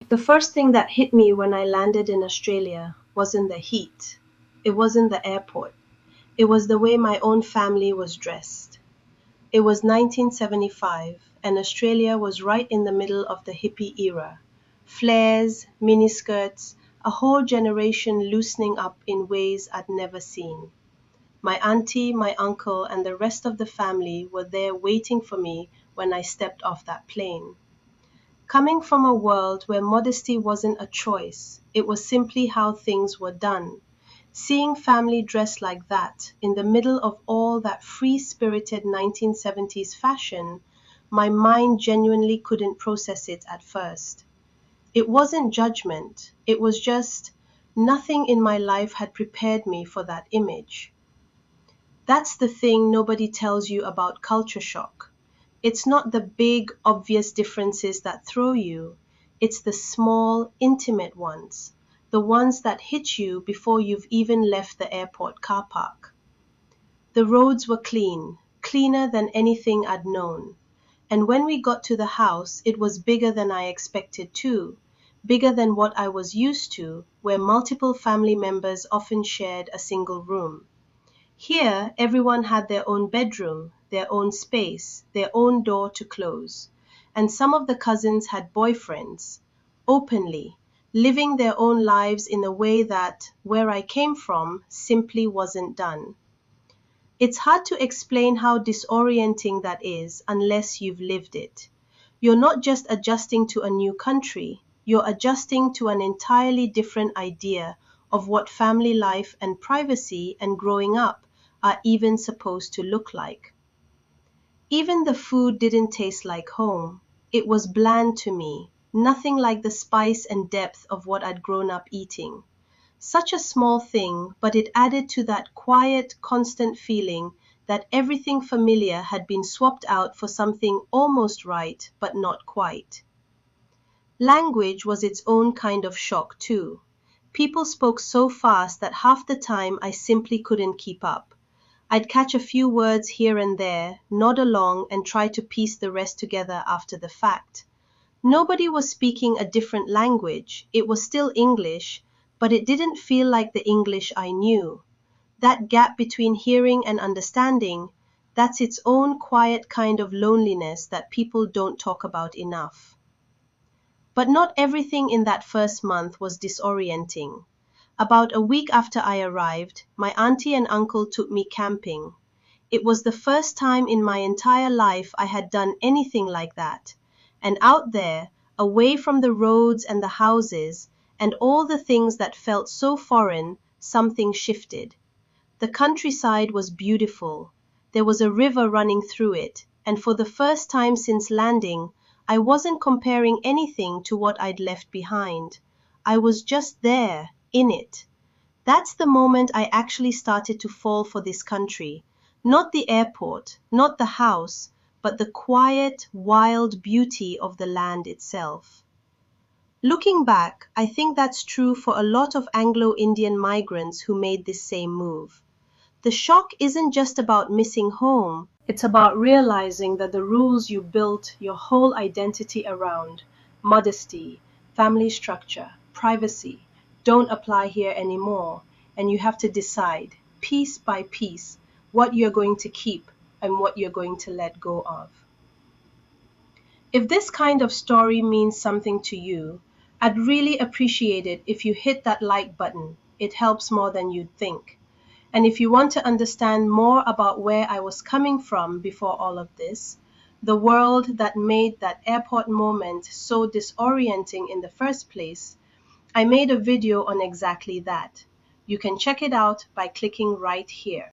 The first thing that hit me when I landed in Australia wasn't the heat. It wasn't the airport. It was the way my own family was dressed. It was 1975, and Australia was right in the middle of the hippie era. Flares, miniskirts, a whole generation loosening up in ways I'd never seen. My auntie, my uncle, and the rest of the family were there waiting for me when I stepped off that plane. Coming from a world where modesty wasn't a choice, it was simply how things were done. Seeing family dressed like that, in the middle of all that free-spirited 1970s fashion, my mind genuinely couldn't process it at first. It wasn't judgment, it was just nothing in my life had prepared me for that image. That's the thing nobody tells you about culture shock. It's not the big, obvious differences that throw you, it's the small, intimate ones, the ones that hit you before you've even left the airport car park. The roads were clean, cleaner than anything I'd known. And when we got to the house, it was bigger than I expected too, bigger than what I was used to, where multiple family members often shared a single room. Here, everyone had their own bedroom, their own space, their own door to close. And some of the cousins had boyfriends, openly, living their own lives in a way that, where I came from, simply wasn't done. It's hard to explain how disorienting that is unless you've lived it. You're not just adjusting to a new country, you're adjusting to an entirely different idea of what family life and privacy and growing up are even supposed to look like. Even the food didn't taste like home. It was bland to me, nothing like the spice and depth of what I'd grown up eating. Such a small thing, but it added to that quiet, constant feeling that everything familiar had been swapped out for something almost right, but not quite. Language was its own kind of shock, too. People spoke so fast that half the time I simply couldn't keep up. I'd catch a few words here and there, nod along, and try to piece the rest together after the fact. Nobody was speaking a different language. It was still English, but it didn't feel like the English I knew. That gap between hearing and understanding, that's its own quiet kind of loneliness that people don't talk about enough. But not everything in that first month was disorienting. About a week after I arrived, my auntie and uncle took me camping. It was the first time in my entire life I had done anything like that. And out there, away from the roads and the houses, and all the things that felt so foreign, something shifted. The countryside was beautiful. There was a river running through it, and for the first time since landing, I wasn't comparing anything to what I'd left behind. I was just there, in it. That's the moment I actually started to fall for this country. Not the airport, not the house, but the quiet, wild beauty of the land itself. Looking back, I think that's true for a lot of Anglo Indian migrants who made this same move. The shock isn't just about missing home, it's about realizing that the rules you built your whole identity around, modesty, family structure, privacy, don't apply here anymore, and you have to decide, piece by piece, what you're going to keep and what you're going to let go of. If this kind of story means something to you, I'd really appreciate it if you hit that like button. It helps more than you'd think. And if you want to understand more about where I was coming from before all of this, the world that made that airport moment so disorienting in the first place, I made a video on exactly that. You can check it out by clicking right here.